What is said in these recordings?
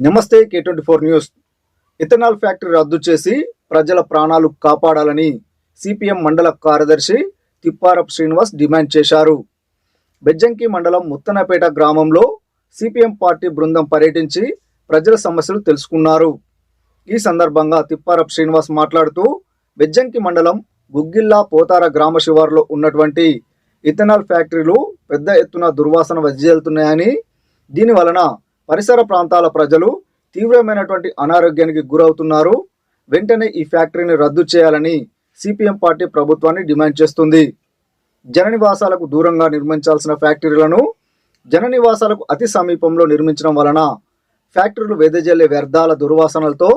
నమస్తే K24 news. Ethanol factory రద్దు చేసి ప్రజల ప్రాణాలు కాపాడాలని సిపిఎం మండల కార్యదర్శి తిప్పారపు శ్రీనివాస్ డిమాండ్ చేశారు. బెజ్జంకి మండలం ముత్తనపేట గ్రామంలో సిపిఎం పార్టీ బృందం పర్యటించి ప్రజల సమస్యలు తెలుసుకున్నారు. ఈ సందర్భంగా తిప్పారపు శ్రీనివాస్ మాట్లాడుతూ బెజ్జంకి మండలం గుగ్గిల్లా పోతార గ్రామ శివారులో ఉన్నటువంటి ఇథనాల్ ఫ్యాక్టరీలు పెద్ద ఎత్తున దుర్వాసన వెదజల్లుతున్నాయని, దీని వలన పరిసర ప్రాంతాల ప్రజలు తీవ్రమైనటువంటి అనారోగ్యానికి గురవుతున్నారు. వెంటనే ఈ ఫ్యాక్టరీని రద్దు చేయాలని సిపిఎం పార్టీ ప్రభుత్వాన్ని డిమాండ్ చేస్తుంది. జననివాసాలకు దూరంగా నిర్మించాల్సిన ఫ్యాక్టరీలను జననివాసాలకు అతి సమీపంలో నిర్మించడం వలన ఫ్యాక్టరీలు వెదజల్లే వ్యర్థాల దుర్వాసనలతో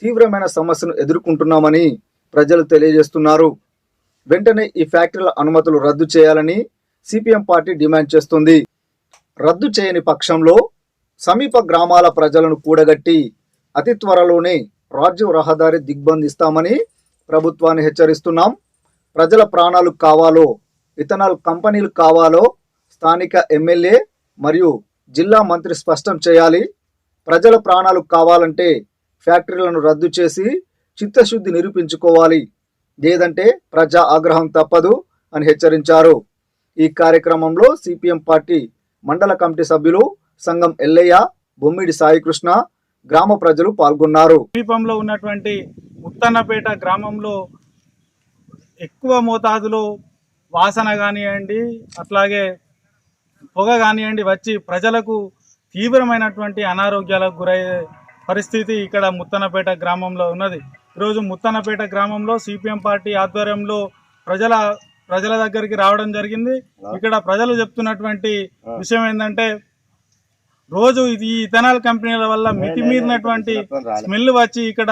తీవ్రమైన సమస్యను ఎదుర్కొంటున్నామని ప్రజలు తెలియజేస్తున్నారు. వెంటనే ఈ ఫ్యాక్టరీల అనుమతులు రద్దు చేయాలని సిపిఎం పార్టీ డిమాండ్ చేస్తుంది. రద్దు చేయని పక్షంలో సమీప గ్రామాల ప్రజలను కూడగట్టి అతి త్వరలోనే రాజ్య రహదారి దిగ్బంధిస్తామని ప్రభుత్వాన్ని హెచ్చరిస్తున్నాం. ప్రజల ప్రాణాలు కావాలో, ఇథనాల్ కంపెనీలు కావాలో స్థానిక ఎమ్మెల్యే మరియు జిల్లా మంత్రి స్పష్టం చేయాలి. ప్రజల ప్రాణాలు కావాలంటే ఫ్యాక్టరీలను రద్దు చేసి చిత్తశుద్ధి నిరూపించుకోవాలి, లేదంటే ప్రజా ఆగ్రహం తప్పదు అని హెచ్చరించారు. ఈ కార్యక్రమంలో సిపిఎం పార్టీ మండల కమిటీ సభ్యులు సంఘం ఎల్లయ్య, బొమ్మిడి సాయికృష్ణ, గ్రామ ప్రజలు పాల్గొన్నారు. సమీపంలో ఉన్నటువంటి ముత్తన్నపేట గ్రామంలో ఎక్కువ మోతాదులో వాసన కానివ్వండి, అట్లాగే పొగ కానివ్వండి వచ్చి ప్రజలకు తీవ్రమైనటువంటి అనారోగ్యాలకు గురయ్యే పరిస్థితి ఇక్కడ ముత్తన్నపేట గ్రామంలో ఉన్నది. ఈరోజు ముత్తన్నపేట గ్రామంలో సిపిఎం పార్టీ ఆధ్వర్యంలో ప్రజల దగ్గరికి రావడం జరిగింది. ఇక్కడ ప్రజలు చెప్తున్నటువంటి విషయం ఏంటంటే, రోజు ఇది ఇథనాల్ కంపెనీల వల్ల మితిమీరినటువంటి స్మెల్ వచ్చి ఇక్కడ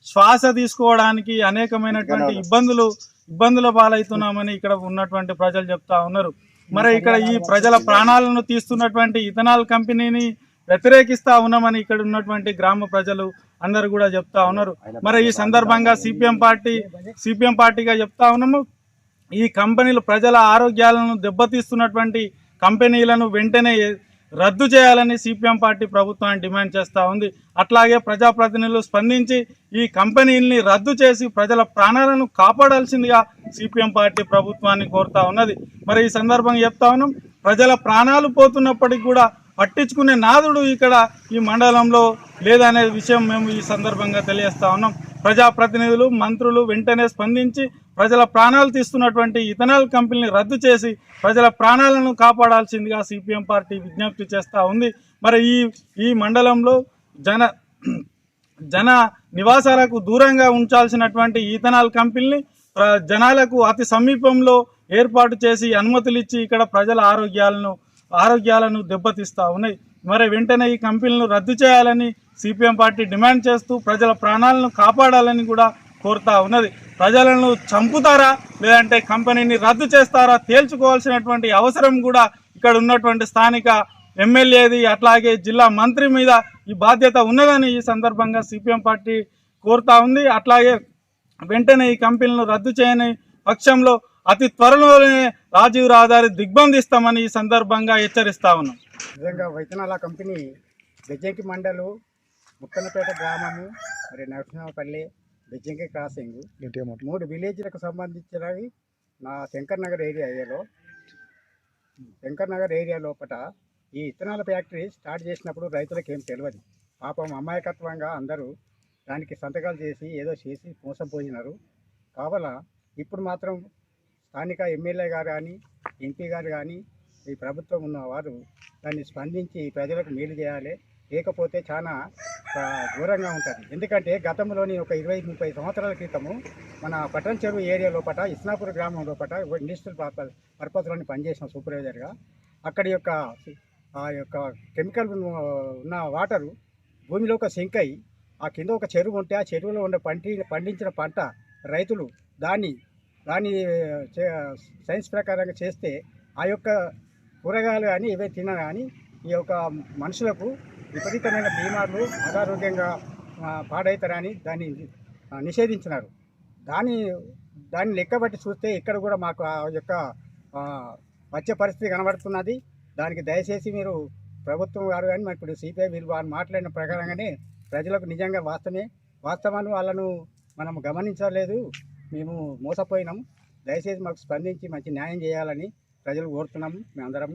శ్వాస తీసుకోవడానికి అనేకమైనటువంటి ఇబ్బందుల పాలవుతున్నామని ఇక్కడ ఉన్నటువంటి ప్రజలు చెప్తా ఉన్నారు. మరి ఇక్కడ ఈ ప్రజల ప్రాణాలను తీస్తున్నటువంటి ఇథనాల్ కంపెనీని వ్యతిరేకిస్తా ఉన్నామని ఇక్కడ ఉన్నటువంటి గ్రామ ప్రజలు అందరు కూడా చెప్తా ఉన్నారు. మరి ఈ సందర్భంగా సిపిఎం పార్టీగా చెప్తా ఉన్నాము, ఈ కంపెనీలు ప్రజల ఆరోగ్యాలను దెబ్బతీస్తున్నటువంటి కంపెనీలను వెంటనే రద్దు చేయాలని సిపిఎం పార్టీ ప్రభుత్వాన్ని డిమాండ్ చేస్తూ ఉంది. అట్లాగే ప్రజాప్రతినిధులు స్పందించి ఈ కంపెనీల్ని రద్దు చేసి ప్రజల ప్రాణాలను కాపాడాల్సిందిగా సిపిఎం పార్టీ ప్రభుత్వాన్ని కోరుతా ఉన్నది. మరి ఈ సందర్భంగా చెప్తా ఉన్నాం, ప్రజల ప్రాణాలు పోతున్నప్పటికీ కూడా పట్టించుకునే నాదుడు ఇక్కడ ఈ మండలంలో లేదనే విషయం మేము ఈ సందర్భంగా తెలియజేస్తా ఉన్నాం. ప్రజాప్రతినిధులు, మంత్రులు వెంటనే స్పందించి ప్రజల ప్రాణాలు తీస్తున్నటువంటి ఇథనాల్ కంపెనీని రద్దు చేసి ప్రజల ప్రాణాలను కాపాడాల్సిందిగా సిపిఎం పార్టీ విజ్ఞప్తి చేస్తూ ఉంది. మరి ఈ మండలంలో జన నివాసాలకు దూరంగా ఉంచాల్సినటువంటి ఇథనాల్ కంపెనీని జనాలకు అతి సమీపంలో ఏర్పాటు చేసి అనుమతులు ఇచ్చి ఇక్కడ ప్రజల ఆరోగ్యాలను దెబ్బతీస్తూ ఉన్నాయి. మరి వెంటనే ఈ కంపెనీలను రద్దు చేయాలని సిపిఎం పార్టీ డిమాండ్ చేస్తూ ప్రజల ప్రాణాలను కాపాడాలని కూడా కోరుతా ఉన్నది. ప్రజలను చంపుతారా లేదంటే కంపెనీని రద్దు చేస్తారా తేల్చుకోవాల్సినటువంటి అవసరం కూడా ఇక్కడ ఉన్నటువంటి స్థానిక ఎమ్మెల్యేది, అట్లాగే జిల్లా మంత్రి మీద ఈ బాధ్యత ఉన్నదని ఈ సందర్భంగా సిపిఎం పార్టీ కోరుతా ఉంది. అట్లాగే వెంటనే ఈ కంపెనీలను రద్దు చేయని పక్షంలో అతి త్వరలోనే రాజీవ్ రహదారి దిగ్బంధిస్తామని ఈ సందర్భంగా హెచ్చరిస్తా ఉన్నాం. నిజంగా ఇథనాల్ కంపెనీ బెజ్జంకి మండలు, ముత్తనపేట గ్రామము, మరి నరసింహపల్లి, బెజ్జంకి క్రాసింగ్ 3 విలేజ్లకు సంబంధించినవి. నా శంకర్ నగర్ ఏరియా లోపల ఈ ఇథనాల్ ఫ్యాక్టరీ స్టార్ట్ చేసినప్పుడు రైతులకు ఏం తెలియదు. పాపం అమాయకత్వంగా అందరూ దానికి సంతకాలు చేసి ఏదో చేసి మోసం పోయినారు. కావాల ఇప్పుడు మాత్రం స్థానిక ఎమ్మెల్యే గారు కానీ, ఎంపీ గారు కానీ, ఈ ప్రభుత్వం ఉన్నవారు దాన్ని స్పందించి ప్రజలకు మేలు చేయాలి. లేకపోతే చాలా ఘోరంగా ఉంటుంది. ఎందుకంటే గతంలోని ఒక 20-30 సంవత్సరాల క్రితము మన పట్టణ చెరువు ఏరియా లోపల ఇస్నాపూర్ గ్రామం లోపల ఇండస్ట్రియల్ పర్పస్లోని పనిచేసిన సూపర్వైజర్గా అక్కడి ఆ యొక్క కెమికల్ ఉన్న వాటరు భూమిలో ఒక సింక్ అయ్యి ఆ కింద ఒక చెరువు ఉంటే ఆ చెరువులో ఉండే పండించిన పంట రైతులు దాన్ని సైన్స్ ప్రకారంగా చేస్తే ఆ యొక్క కూరగాయలు కానీ ఇవే తిన్నా కానీ ఈ యొక్క మనుషులకు విపరీతమైన బీమార్లు, అనారోగ్యంగా పాడవుతారని దాన్ని నిషేధించినారు. దాన్ని లెక్కబట్టి చూస్తే ఇక్కడ కూడా మాకు ఆ యొక్క వచ్చే పరిస్థితి కనబడుతున్నది. దానికి దయచేసి మీరు ప్రభుత్వం గారు కానీ మరి ఇప్పుడు సిపిఐ వీళ్ళు వాళ్ళు మాట్లాడిన ప్రకారంగానే ప్రజలకు నిజంగా వాస్తవాన్ని వాళ్ళను మనం గమనించలేదు, మేము మోసపోయినాం, దయచేసి మాకు స్పందించి మంచి న్యాయం చేయాలని ప్రజలు కోరుతున్నాము మేమందరం.